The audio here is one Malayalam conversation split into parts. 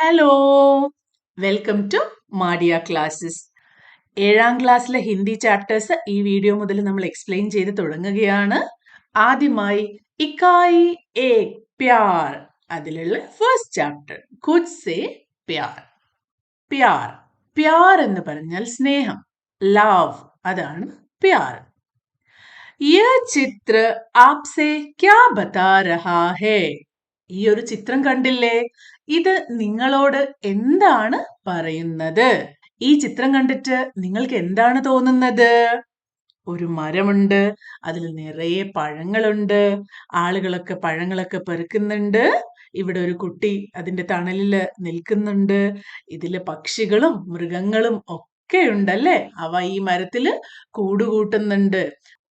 Hello, welcome to Madiya classes. 7ാം ക്ലാസ്സിലെ ഹിന്ദി ചാപ്റ്റേഴ്സ് ഈ വീഡിയോ മുതൽ നമ്മൾ എക്സ്പ്ലെയിൻ ചെയ്ത് തുടങ്ങുകയാണ്. ആദ്യമായി ഇക്കായി ഏക് പ്യാർ, അതിലുള്ള first chapter ഖുദ് say Pyaar. Pyaar Pyaar എന്ന് പറഞ്ഞാൽ സ്നേഹം, ലവ്, അതാണ് പ്യാർ. യഹ് ചിത്ര ആപ്സെ ക്യാ ബതാ രഹാ ഹൈ? ഈ ഒരു ചിത്രം കണ്ടില്ലേ? ഇത് നിങ്ങളോട് എന്താണ് പറയുന്നത്? ഈ ചിത്രം കണ്ടിട്ട് നിങ്ങൾക്ക് എന്താണ് തോന്നുന്നത്? ഒരു മരമുണ്ട്, അതിൽ നിറയെ പഴങ്ങളുണ്ട്, ആളുകളൊക്കെ പഴങ്ങളൊക്കെ പെറുക്കുന്നുണ്ട്. ഇവിടെ ഒരു കുട്ടി അതിന്റെ തണലിൽ നിൽക്കുന്നുണ്ട്. ഇതില് പക്ഷികളും മൃഗങ്ങളും ഒക്കെ ഉണ്ടല്ലേ? അവ ഈ മരത്തില് കൂടുകൂട്ടുന്നുണ്ട്.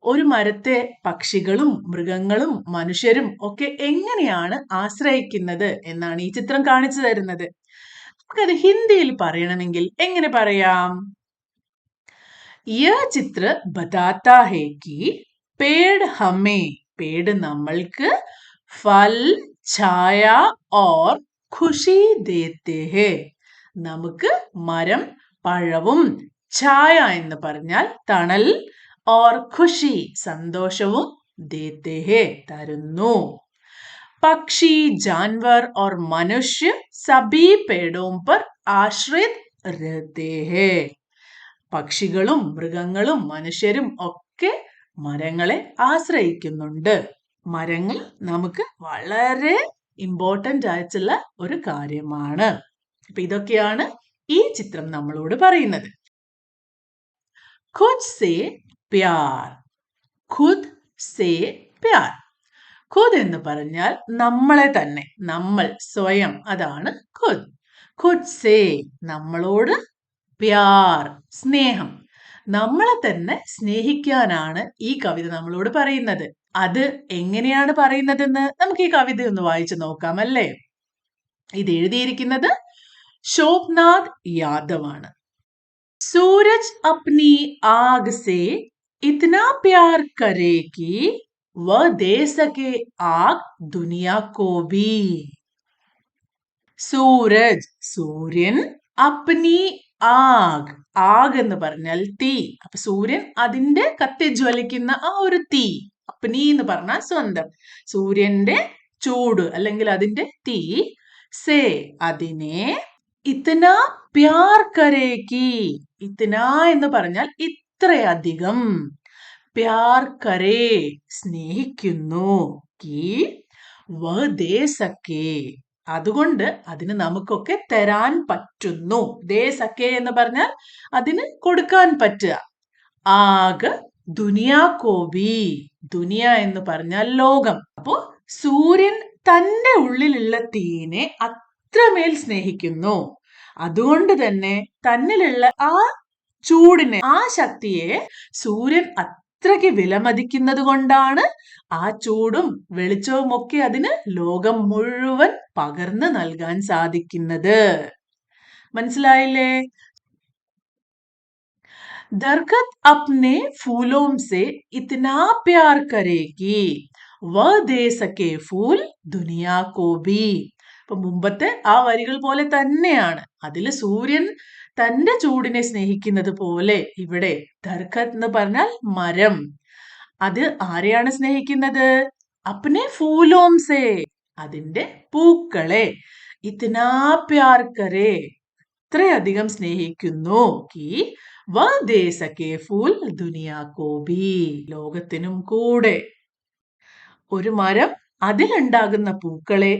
ഒരു മരത്തെ പക്ഷികളും മൃഗങ്ങളും മനുഷ്യരും ഒക്കെ എങ്ങനെയാണ് ആശ്രയിക്കുന്നത് എന്നാണ് ഈ ചിത്രം കാണിച്ചു തരുന്നത്. നമുക്കത് ഹിന്ദിയിൽ പറയണമെങ്കിൽ എങ്ങനെ പറയാം? യഹ് ചിത്ര ബതാത്താ ഹൈ കി പേട് ഹമേ, പേട് നമ്മൾക്ക് ഫൽ, ഛായ ഓർ ഖുഷി ദേത്തെ ഹൈ. നമുക്ക് മരം പഴവും, ഛായ എന്ന് പറഞ്ഞാൽ തണൽ, और खुशी സന്തോഷവും देते हैं തരുന്നു. പക്ഷി, जानवर और मनुष्य सभी पेड़ों पर आश्रित रहते हैं. പക്ഷികളും മൃഗങ്ങളും മനുഷ്യരും ഒക്കെ മരങ്ങളെ ആശ്രയിക്കുന്നുണ്ട്. മരങ്ങൾ നമുക്ക് വളരെ ഇമ്പോർട്ടന്റ് ആയിട്ടുള്ള ഒരു കാര്യമാണ്. അപ്പൊ ഇതൊക്കെയാണ് ഈ ചിത്രം നമ്മളോട് പറയുന്നത്. ഖുദ് സേ പ്യാർ, ഖുദ് സേ പ്യാർ. ഖുദ് എന്ന് പറഞ്ഞാൽ നമ്മളെ തന്നെ, നമ്മൾ, സ്വയം, അതാണ് ഖുദ്. ഖുദ് സേ നമ്മളോട്, പ്യാർ സ്നേഹം, നമ്മളെ തന്നെ സ്നേഹിക്കാനാണ് ഈ കവിത നമ്മളോട് പറയുന്നത്. അത് എങ്ങനെയാണ് പറയുന്നതെന്ന് നമുക്ക് ഈ കവിത ഒന്ന് വായിച്ചു നോക്കാം അല്ലേ? ഇത് എഴുതിയിരിക്കുന്നത് ശോഭ്നാഥ് യാദവ് ആണ്. सूरज अपनी आग से इतना प्यार करे कि वह दे सके आग दुनिया को भी. സൂരജ് സൂര്യൻ, അപ്നി ആഗ്, ആഗ് എന്ന് പറഞ്ഞാൽ തീ. അപ്പൊ സൂര്യൻ അതിന്റെ കത്തിജ്വലിക്കുന്ന ആ ഒരു തീ, അപ്നി എന്ന് പറഞ്ഞാൽ സ്വന്തം, സൂര്യന്റെ ചൂട് അല്ലെങ്കിൽ അതിന്റെ തീ, സേ അതിനെ, ഇത്തന പ്യാർ കരേക്കി, ഇത്തന എന്ന് പറഞ്ഞാൽ ഇത്രയധികം, പ്യാർ കരേ സ്നേഹിക്കുന്നു, കി വഹ് ദേ സക്കേ അതുകൊണ്ട് അതിന് നമുക്കൊക്കെ തരാൻ പറ്റുന്നു. ദേ സക്കേ എന്ന് പറഞ്ഞാൽ അതിന് കൊടുക്കാൻ പറ്റുക. ആഗ് ദുനിയാ കോബി, ദുനിയ എന്ന് പറഞ്ഞാൽ ലോകം. അപ്പോ സൂര്യൻ തന്റെ ഉള്ളിലുള്ള തീനെ അത്രമേൽ സ്നേഹിക്കുന്നു. അതുകൊണ്ട് തന്നെ തന്നിലുള്ള ആ ചൂടിനെ, ആ ശക്തിയെ സൂര്യൻ അത്രയ്ക്ക് വിലമതിക്കുന്നത് കൊണ്ടാണ് ആ ചൂടും വെളിച്ചവും ഒക്കെ അതിന് ലോകം മുഴുവൻ പകർന്നു നൽകാൻ സാധിക്കുന്നത്. മനസ്സിലായില്ലേ? ദർഖത്ത് അപ്നെ ഫൂലോं से इतना प्यार करेगी वह दे सके फूल दुनिया को भी. അപ്പൊ മുമ്പത്തെ ആ വരികൾ പോലെ തന്നെയാണ്. അതിൽ സൂര്യൻ തന്റെ ചൂടിനെ സ്നേഹിക്കുന്നത് പോലെ ഇവിടെ ദർഖത്ത് എന്ന് പറഞ്ഞാൽ മരം, അത് ആരെയാണ് സ്നേഹിക്കുന്നത്? അപ്നെ ഫൂലോം സേ, അതിന്റെ പൂക്കളെ, ഇത്നാ പ്യാർ കരേ അത്രയധികം സ്നേഹിക്കുന്നു, കി വഹ് ദേ സകേ ഫൂൽ ദുനിയാ കോ ഭി ലോകത്തിനും കൂടെ. ഒരു മരം അതിലുണ്ടാകുന്ന പൂക്കളെ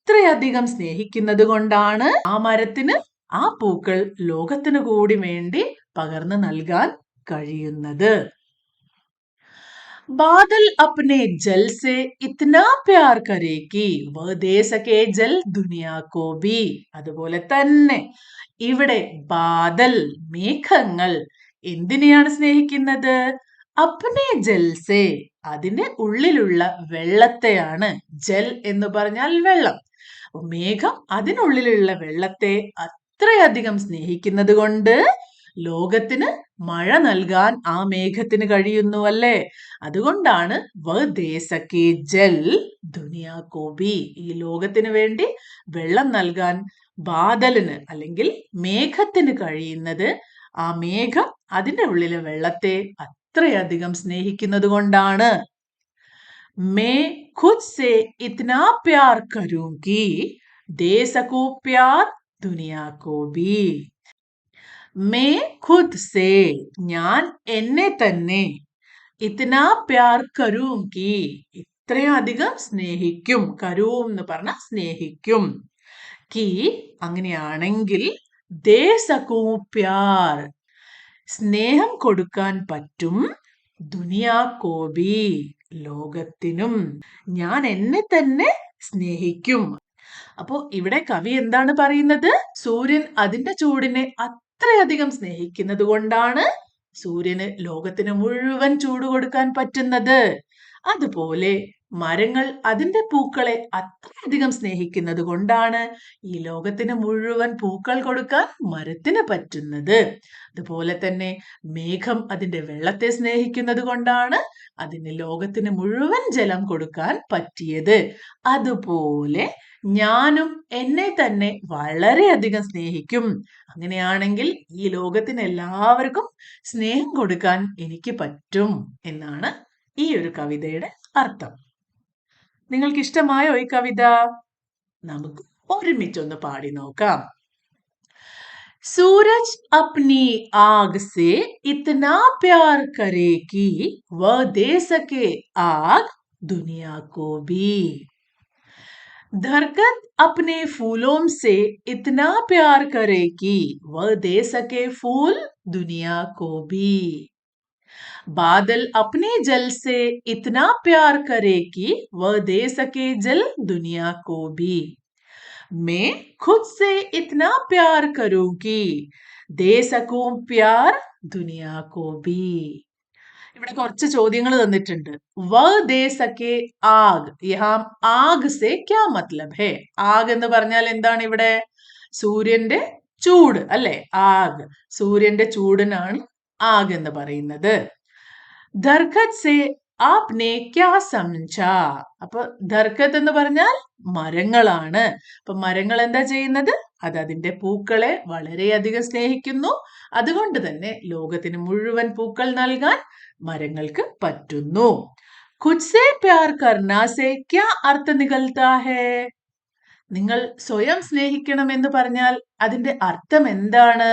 അത്രയധികം സ്നേഹിക്കുന്നത് കൊണ്ടാണ് ആ മരത്തിന് ആ പൂക്കൾ ലോകത്തിനു കൂടി വേണ്ടി പകർന്നു നൽകാൻ കഴിയുന്നത്. बादल अपने जल से इतना प्यार करे कि वह दे सके जल दुनिया को भी. അതുപോലെ തന്നെ ഇവിടെ ബാദൽ മേഘങ്ങൾ എന്തിനെയാണ് സ്നേഹിക്കുന്നത്? അപ്നെ ജൽസേ അതിന്റെ ഉള്ളിലുള്ള വെള്ളത്തെയാണ്. ജൽ എന്ന് പറഞ്ഞാൽ വെള്ളം. മേഘം അതിനുള്ളിലുള്ള വെള്ളത്തെ അത്രയധികം സ്നേഹിക്കുന്നത് കൊണ്ട് ലോകത്തിന് മഴ നൽകാൻ ആ മേഘത്തിന് കഴിയുന്നു അല്ലേ? അതുകൊണ്ടാണ് വ ദേശക്കെ ജൽ ദുനിയാ കോ ഭി, ഈ ലോകത്തിന് വേണ്ടി വെള്ളം നൽകാൻ ബാദലിന് അല്ലെങ്കിൽ മേഘത്തിന് കഴിയുന്നത് ആ മേഘം അതിന്റെ ഉള്ളിലെ വെള്ളത്തെ അത്രയധികം സ്നേഹിക്കുന്നത് കൊണ്ടാണ്. മേ ഖുദ് സെ ഇത്നാ പ്യാർ കരൂംകി ദേ സകൂ പ്യാർ ദുനിയാ കോ ഭി. മേ ഖുദ് സേ, ഞാൻ എന്നെ തന്നെ, ഇത്നാ പ്യാർ കരൂംകി, ഇത്രയധികം സ്നേഹിക്കും. കരൂം എന്ന് പറഞ്ഞ സ്നേഹിക്കും. കി, അങ്ങനെയാണെങ്കിൽ ദേ സകൂ പ്യാർ, സ്നേഹം കൊടുക്കാൻ പറ്റും. ദുനിയാ കോ ഭി, ലോകത്തിനും. ഞാൻ എന്നെ തന്നെ സ്നേഹിക്കും. അപ്പോ ഇവിടെ കവി എന്താണ് പറയുന്നത്? സൂര്യൻ അതിന്റെ ചൂടിനെ അത്രയധികം സ്നേഹിക്കുന്നത് കൊണ്ടാണ് സൂര്യന് ലോകത്തിന് മുഴുവൻ ചൂട് കൊടുക്കാൻ പറ്റുന്നത്. അതുപോലെ മരങ്ങൾ അതിന്റെ പൂക്കളെ അത്രയധികം സ്നേഹിക്കുന്നത് കൊണ്ടാണ് ഈ ലോകത്തിന് മുഴുവൻ പൂക്കൾ കൊടുക്കാൻ മരത്തിന് പറ്റുന്നത്. അതുപോലെ തന്നെ മേഘം അതിന്റെ വെള്ളത്തെ സ്നേഹിക്കുന്നത് കൊണ്ടാണ് അതിന് ലോകത്തിന് മുഴുവൻ ജലം കൊടുക്കാൻ പറ്റിയത്. അതുപോലെ ഞാനും എന്നെ തന്നെ വളരെയധികം സ്നേഹിക്കും. അങ്ങനെയാണെങ്കിൽ ഈ ലോകത്തിന് എല്ലാവർക്കും സ്നേഹം കൊടുക്കാൻ എനിക്ക് പറ്റും എന്നാണ് ഈ ഒരു കവിതയുടെ അർത്ഥം. നിങ്ങൾക്ക് ഇഷ്ടമായോ ഈ കവിത? നമുക്ക് ഒരുമിച്ചൊന്ന് പാടി നോക്കാം. सूरज अपनी आग से इतना प्यार करे कि वह दे सके आग दुनिया को भी. दरख्त अपने फूलों से इतना प्यार करे कि वह दे सके फूल दुनिया को भी. बादल अपने जल से इतना प्यार करे कि वह दे सके जल दुनिया को भी. मैं खुद से इतना प्यार करूंगी दे सकूं प्यार दुनिया को भी. ഇവിടെ കുറച്ച് ചോദ്യങ്ങൾ തന്നിട്ടുണ്ട്. വ ദേ സക്കെ ആഗ്, യഹാ ആഗ് സെ ക്യാ മത്ലബ് ഹെ? ആഗ് എന്ന് പറഞ്ഞാൽ എന്താണ്? ഇവിടെ സൂര്യന്റെ ചൂട് അല്ലെ? ആഗ്, സൂര്യന്റെ ചൂടിനാണ് ആഗ് എന്ന് പറയുന്നത്. ദർഖത് സെ ആപ്നെ ക്യാ സംജ? അപ്പൊ ദർഖത്ത് എന്ന് പറഞ്ഞാൽ മരങ്ങളാണ്. അപ്പൊ മരങ്ങൾ എന്താ ചെയ്യുന്നത്? അത് അതിന്റെ പൂക്കളെ വളരെയധികം സ്നേഹിക്കുന്നു. അതുകൊണ്ട് തന്നെ ലോകത്തിന് മുഴുവൻ പൂക്കൾ നൽകാൻ മരങ്ങൾക്ക് പറ്റുന്നു. ഖുദ് സേ പ്യാർ കർനാ സേ ക്യാ അർത്ഥ നികൽത്താ ഹേ? നിങ്ങൾ സ്വയം സ്നേഹിക്കണം എന്ന് പറഞ്ഞാൽ അതിന്റെ അർത്ഥം എന്താണ്?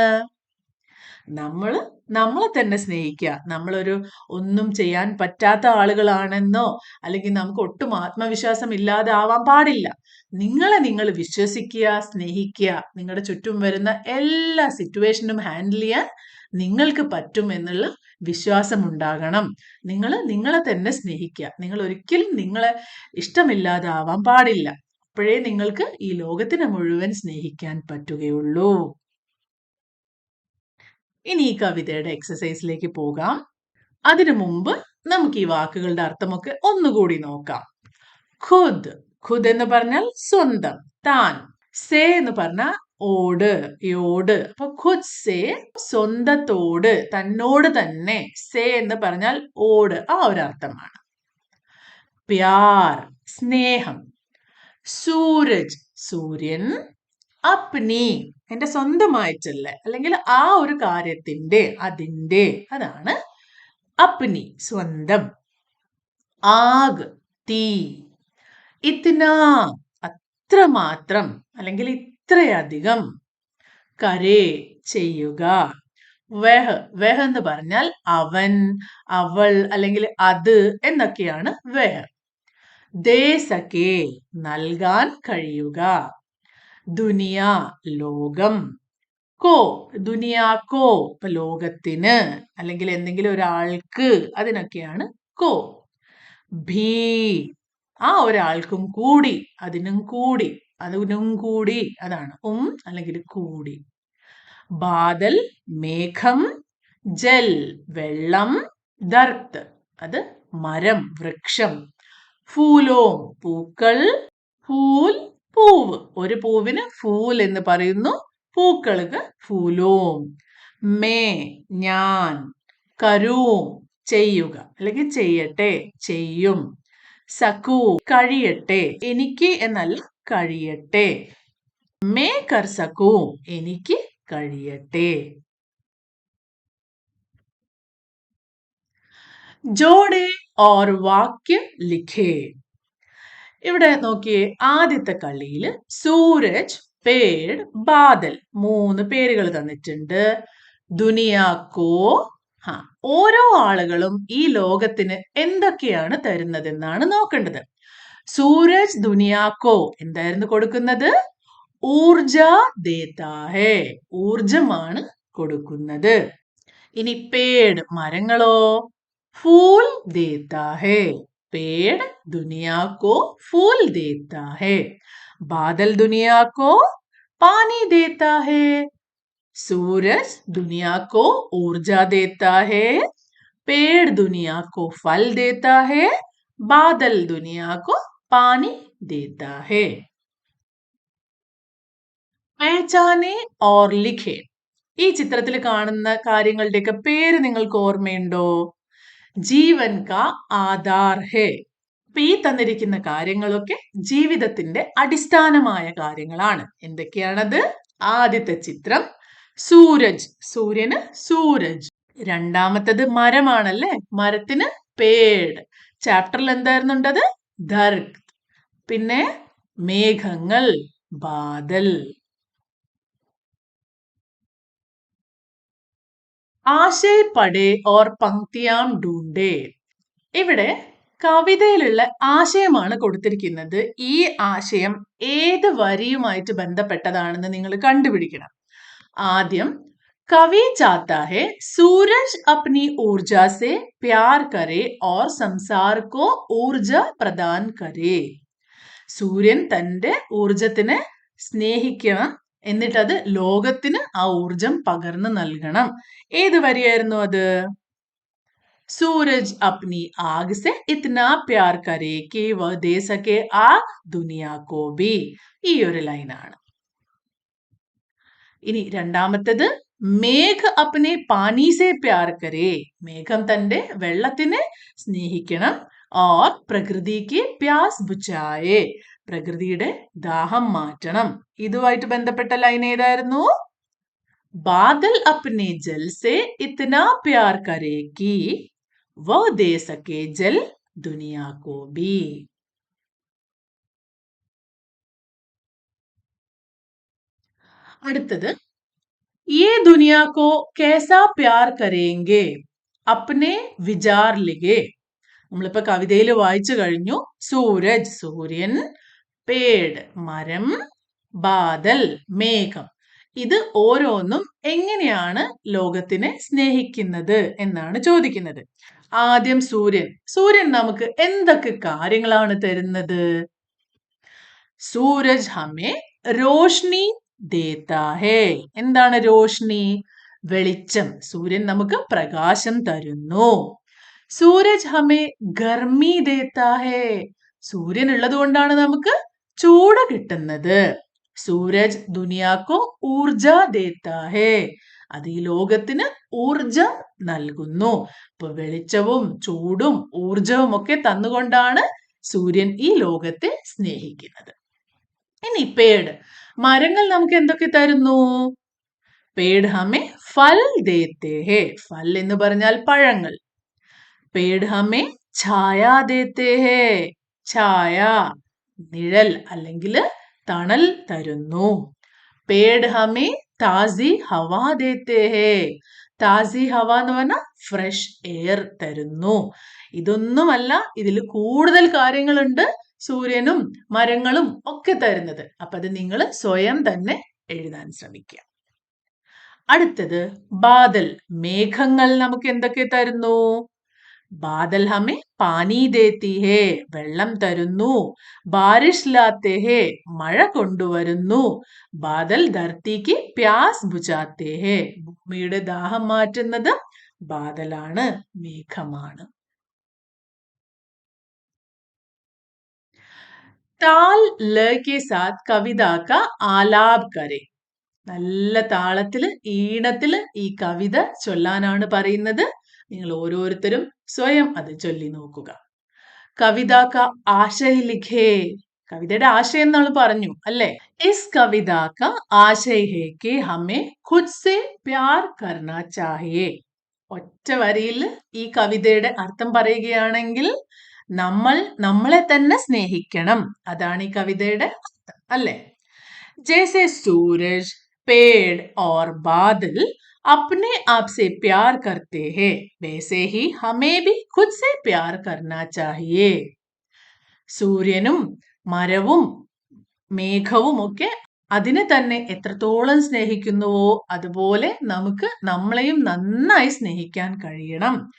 നമ്മളെ തന്നെ സ്നേഹിക്കുക. നമ്മളൊരു ഒന്നും ചെയ്യാൻ പറ്റാത്ത ആളുകളാണെന്നോ അല്ലെങ്കിൽ നമുക്ക് ഒട്ടും ആത്മവിശ്വാസം ഇല്ലാതെ ആവാൻ പാടില്ല. നിങ്ങളെ നിങ്ങൾ വിശ്വസിക്കുക, സ്നേഹിക്കുക. നിങ്ങളുടെ ചുറ്റും വരുന്ന എല്ലാ സിറ്റുവേഷനും ഹാൻഡിൽ ചെയ്യാൻ നിങ്ങൾക്ക് പറ്റും എന്നുള്ള വിശ്വാസം ഉണ്ടാകണം. നിങ്ങളെ തന്നെ സ്നേഹിക്കുക. നിങ്ങൾ ഒരിക്കലും നിങ്ങളെ ഇഷ്ടമില്ലാതെ ആവാൻ പാടില്ല. അപ്പോഴേ നിങ്ങൾക്ക് ഈ ലോകത്തിനെ മുഴുവൻ സ്നേഹിക്കാൻ പറ്റുകയുള്ളൂ. ഇനി ഈ കവിതയുടെ എക്സസൈസിലേക്ക് പോകാം. അതിനു മുമ്പ് നമുക്ക് ഈ വാക്കുകളുടെ അർത്ഥമൊക്കെ ഒന്നുകൂടി നോക്കാം. ഖുദ്, ഖുദ് എന്ന് പറഞ്ഞാൽ സ്വന്തം, താൻ. സേ എന്ന് പറഞ്ഞാൽ ഓട്, യോട്. അപ്പൊ ഖുദ് സേ സ്വന്തത്തോട്, തന്നോട് തന്നെ. സേ എന്ന് പറഞ്ഞാൽ ഓട്, ആ ഒരു അർത്ഥമാണ്. പ്യാർ, സ്നേഹം. സൂരജ്, സൂര്യൻ. അപ്നി, എന്റെ സ്വന്തമായിട്ടല്ല, അല്ലെങ്കിൽ ആ ഒരു കാര്യത്തിന്റെ, അതിന്റെ, അതാണ് അപ്നി, സ്വന്തം. ആഗ്, തീ. ഇത്നാ, അത്രമാത്രം അല്ലെങ്കിൽ ഇത്രയധികം. കരേ, ചെയ്യുക. വെഹ്, വെഹ് എന്ന് പറഞ്ഞാൽ അവൻ, അവൾ അല്ലെങ്കിൽ അത് എന്നൊക്കെയാണ് വെഹ്. ദേ സകേ, നൽകാൻ കഴിയുക. ദുനിയ, ലോകം. കോ, ദുനിയാ കോ, ഇപ്പൊ ലോകത്തിന് അല്ലെങ്കിൽ എന്തെങ്കിലും ഒരാൾക്ക്, അതിനൊക്കെയാണ് കോ. ഭീ, ആ ഒരാൾക്കും കൂടി, അതിനും കൂടി, അതിനും കൂടി, അതാണ് അല്ലെങ്കിൽ കൂടി. ബാദൽ, മേഘം. ജൽ, വെള്ളം. ദർത്ത്, അത് മരം, വൃക്ഷം. ഫൂലോം, പൂക്കൾ. ഫൂൽ, പൂവ്. ഒരു പൂവിന് ഫൂൽ എന്ന് പറയുന്നു, പൂക്കൾക്ക് ഫൂലോം. മേ ഞാൻ, കരൂം ചെയ്യുക അല്ലെങ്കിൽ ചെയ്യട്ടെ, ചെയ്യും, സക്കൂ കഴിയട്ടെ, എനിക്ക് എന്നല്ല കഴിയട്ടെ, മേ കർ സക്കൂ എനിക്ക് കഴിയട്ടെ. ജോഡെ ഓർ വാക്യ ലിഖേ. ഇവിടെ നോക്കിയേ, ആദ്യത്തെ കളിയിൽ സൂരജ്, പേട്, ബാദൽ 3 പേരുകൾ തന്നിട്ടുണ്ട്. ദുനിയാക്കോ, ഓരോ ആളുകളും ഈ ലോകത്തിന് എന്തൊക്കെയാണ് തരുന്നതെന്നാണ് നോക്കേണ്ടത്. സൂരജ് ദുനിയാക്കോ എന്തായിരുന്നു കൊടുക്കുന്നത്? ഊർജ ദേതാ ഹേ, ഊർജമാണ് കൊടുക്കുന്നത്. ഇനി പേട് മരങ്ങളോ? ഫൂൽ ദേതാ ഹേ, पेड़ दुनिया को फूल देता है. बादल दुनिया को पानी देता है. सूरज दुनिया को ऊर्जा देता है. पेड़ दुनिया को फल देता है. बादल दुनिया को पानी देता है. पहचाने और लिखे. ഈ ചിത്രത്തിൽ കാണുന്ന കാര്യങ്ങളുടെയൊക്കെ പേര് നിങ്ങൾക്ക് ഓർമ്മയുണ്ടോ? ജീവൻ കാ ആധാർ ഹേ. അപ്പൊ ഈ തന്നിരിക്കുന്ന കാര്യങ്ങളൊക്കെ ജീവിതത്തിന്റെ അടിസ്ഥാനമായ കാര്യങ്ങളാണ്. എന്തൊക്കെയാണത്? ആദ്യത്തെ ചിത്രം സൂരജ്, സൂര്യന് സൂരജ്. രണ്ടാമത്തത് മരമാണല്ലേ, മരത്തിന് പേട്. ചാപ്റ്ററിൽ എന്തായിരുന്നുണ്ടത്? ദർഖ്. പിന്നെ മേഘങ്ങൾ, ബാദൽ. ആശയ പടേ ഓർ പങ്ക്തിയാം ഡൂണ്ടേ. ഇവിടെ കവിതയിലുള്ള ആശയമാണ് കൊടുത്തിരിക്കുന്നത്. ഈ ആശയം ഏത് വരിയുമായിട്ട് ബന്ധപ്പെട്ടതാണെന്ന് നിങ്ങൾ കണ്ടുപിടിക്കണം. ആദ്യം കവി ചാഹता है सूरज अपनी ऊर्जा से प्यार करे और संसार को ऊर्जा प्रदान करे. സൂര്യൻ തന്റെ ഊർജത്തിനെ സ്നേഹിക്കണം, എന്നിട്ടത് ലോകത്തിന് ആ ഊർജം പകർന്നു നൽകണം. ഏത് വരിയായിരുന്നു അത്? सूरज अपनी आग से इतना प्यार करे कि वह दे सके आग दुनिया को भी. ഈ ഒരു ലൈനാണ്. ഇനി രണ്ടാമത്തേത് മേഘ് അപ്നെ പാനി സെ പ്യാർ കരേ. മേഘം തന്റെ വെള്ളത്തിനെ സ്നേഹിക്കണം. ഓർ പ്രകൃതിക്ക് പ്യാസ് ബുച്ചായേ, പ്രകൃതിയുടെ ദാഹം മാറ്റണം. ഇതുമായിട്ട് ബന്ധപ്പെട്ട ലൈൻ ഏതായിരുന്നു? ബാദൽ അപ്നെ ജൽ സെ ഇത്നാ പ്യാർ കരേ കി वह दे सके जल दुनिया को भी. അടുത്തത് ये दुनिया को कैसा प्यार करेंगे अपने विचार लिखे. നമ്മളിപ്പോ കവിതയിൽ വായിച്ചു കഴിഞ്ഞു. സൂരജ് സൂര്യൻ, പേട് മരം, ബാദൽ മേഘം. ഇത് ഓരോന്നും എങ്ങനെയാണ് ലോകത്തിനെ സ്നേഹിക്കുന്നത് എന്നാണ് ചോദിക്കുന്നത്. ആദ്യം സൂര്യൻ. സൂര്യൻ നമുക്ക് എന്തൊക്കെ കാര്യങ്ങളാണ് തരുന്നത്? സൂരജ് ഹമേ രോഷ്നി ദേതാ ഹേ. എന്താണ് രോഷ്നി? വെളിച്ചം. സൂര്യൻ നമുക്ക് പ്രകാശം തരുന്നു. സൂരജ് ഹമേ ഗർമി ദേതാ ഹേ. സൂര്യൻ ഉള്ളത് കൊണ്ടാണ് നമുക്ക് ചൂട് കിട്ടുന്നത്. സൂരജ് ദുനിയാക്കോ ഊർജ ദേതാ ഹേ. അത് ഈ ലോകത്തിന് ഊർജം നൽകുന്നു. ഇപ്പൊ വെളിച്ചവും ചൂടും ഊർജവും ഒക്കെ തന്നുകൊണ്ടാണ് സൂര്യൻ ഈ ലോകത്തെ സ്നേഹിക്കുന്നത്. ഇനി പേട് മരങ്ങൾ നമുക്ക് എന്തൊക്കെ തരുന്നു? പേട് ഹമേ ഫൽ ദേത്തേ ഹേ. ഫൽ എന്ന് പറഞ്ഞാൽ പഴങ്ങൾ. പേട് ഹമേ ഛായ ദേത്തേ ഹേ. ഛായ നിഴൽ അല്ലെങ്കിൽ തണൽ തരുന്നു. പേട് ഹമേ താസി ഹവ ദേത്തേ ഹേ. താസി ഹവ എന്ന് പറഞ്ഞാൽ ഫ്രഷ് എയർ തരുന്നു. ഇതൊന്നുമല്ല, ഇതിൽ കൂടുതൽ കാര്യങ്ങളുണ്ട് സൂര്യനും മരങ്ങളും ഒക്കെ തരുന്നത്. അപ്പൊ അത് നിങ്ങൾ സ്വയം തന്നെ എഴുതാൻ ശ്രമിക്കുക. അടുത്തത് ബാദൽ. മേഘങ്ങൾ നമുക്ക് എന്തൊക്കെ തരുന്നു? ബാദൽ ഹമേ പാനി ദേത്തി ഹേ. വെള്ളം തരുന്നു. ബാരിഷ് ലാത്തെ ഹേ. മഴ കൊണ്ടുവരുന്നു. ബാദൽ ധർത്തിക്ക് പ്യാസ് ബുജാത്തെ ഹേ. ഭൂമിയുടെ ദാഹം മാറ്റുന്നത് ബാദലാണ്, മേഘമാണ്. ताल ल के साथ कविता का आलाप करें. നല്ല താളത്തില് ഈണത്തില് ഈ കവിത ചൊല്ലാനാണ് പറയുന്നത്. നിങ്ങൾ ഓരോരുത്തരും സ്വയം അത് ചൊല്ലി നോക്കുക. കവിത ക ആശയ ലിഖേ. കവിതയുടെ ആശയം നമ്മൾ പറഞ്ഞു അല്ലേ? ഇസ് കവിത ക ആശയ ഹേ കി ഹമേ ഖുദ് സെ പ്യാർ കർനാ ചാഹിയേ. ഒറ്റ വരിയിൽ ഈ കവിതയുടെ അർത്ഥം പറയുകയാണെങ്കിൽ നമ്മൾ നമ്മളെ തന്നെ സ്നേഹിക്കണം. അതാണ് ഈ കവിതയുടെ അർത്ഥം അല്ലേ? ജैसे सूरज पेड़ और बादल अपने आप से प्यार करते हैं वैसे ही हमें भी खुद से प्यार करना चाहिए. സൂര്യനും മരവും മേഘവും ഒക്കെ അതിനെ തന്നെ എത്രത്തോളം സ്നേഹിക്കുന്നുവോ അതുപോലെ നമുക്ക് നമ്മളെയും നന്നായി സ്നേഹിക്കാൻ കഴിയണം.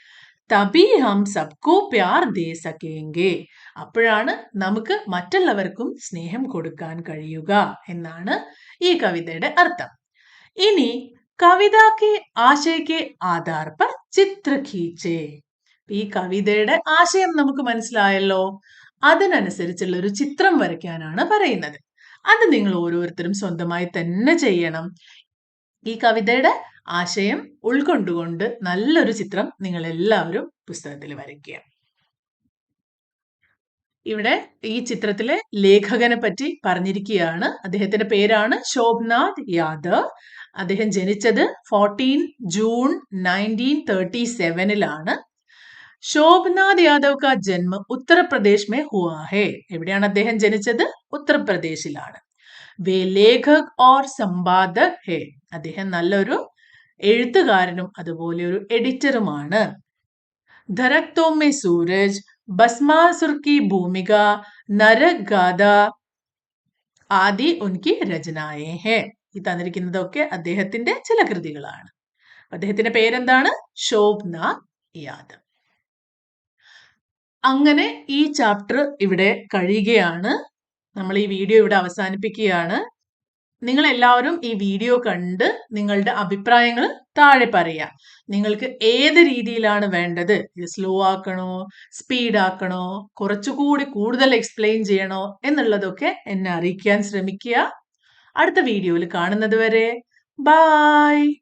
തബി ഹം സബ്കോ പ്യാർ ദേ സകേംഗെ. അപ്പോഴാണ് നമുക്ക് മറ്റുള്ളവർക്കും സ്നേഹം കൊടുക്കാൻ കഴിയുക എന്നാണ് ഈ കവിതയുടെ അർത്ഥം. ഇനി കവിതയ്ക്ക് ആശയക്ക് ആധാർ പർ ചിത്ര ഖീച്ചേ. ഈ കവിതയുടെ ആശയം നമുക്ക് മനസ്സിലായല്ലോ. അതിനനുസരിച്ചുള്ള ഒരു ചിത്രം വരയ്ക്കാനാണ് പറയുന്നത്. അത് നിങ്ങൾ ഓരോരുത്തരും സ്വന്തമായി തന്നെ ചെയ്യണം. ഈ കവിതയുടെ ആശയം ഉൾക്കൊണ്ടുകൊണ്ട് നല്ലൊരു ചിത്രം നിങ്ങൾ എല്ലാവരും പുസ്തകത്തിൽ വരയ്ക്കുക. ഇവിടെ ഈ ചിത്രത്തിലെ ലേഖകനെ പറ്റി പറഞ്ഞിരിക്കുകയാണ്. അദ്ദേഹത്തിന്റെ പേരാണ് ശോഭനാഥ് യാദവ്. അദ്ദേഹം ജനിച്ചത് 14 ജൂൺ 1937 ശോഭനാഥ് യാദവ് കാ ജന്മ ഉത്തർപ്രദേശ് മേ ഹുവാ ഹേ. എവിടെയാണ് അദ്ദേഹം ജനിച്ചത്? ഉത്തർപ്രദേശിലാണ്. വേ ലേഖക് ഓർ സമ്പാദക് ഹേ. അദ്ദേഹം നല്ലൊരു എഴുത്തുകാരനും അതുപോലെ ഒരു എഡിറ്ററുമാണ്. ധരക്തോ മേ സൂരജ്, ഭസ്മാസുർ കി ഭൂമിക, നരക് ഗാഥ ആദി ഉൻകി രചനായേ ഹേ. ഈ തന്നിരിക്കുന്നതൊക്കെ അദ്ദേഹത്തിന്റെ ചില കൃതികളാണ്. അദ്ദേഹത്തിന്റെ പേരെന്താണ്? ശോഭനാഥ് യാദവ്. അങ്ങനെ ഈ ചാപ്റ്റർ ഇവിടെ കഴിയുകയാണ്. നമ്മൾ ഈ വീഡിയോ ഇവിടെ അവസാനിപ്പിക്കുകയാണ്. നിങ്ങൾ എല്ലാവരും ഈ വീഡിയോ കണ്ട് നിങ്ങളുടെ അഭിപ്രായങ്ങൾ താഴെ പറയാം. നിങ്ങൾക്ക് ഏത് രീതിയിലാണ് വേണ്ടത്? ഇത് സ്ലോ ആക്കണോ, സ്പീഡ് ആക്കണോ, കുറച്ചുകൂടി കൂടുതൽ എക്സ്പ്ലെയിൻ ചെയ്യണോ എന്നുള്ളതൊക്കെ എന്നെ അറിയിക്കാൻ ശ്രമിക്കുക. അടുത്ത വീഡിയോയിൽ കാണുന്നത് വരെ ബൈ.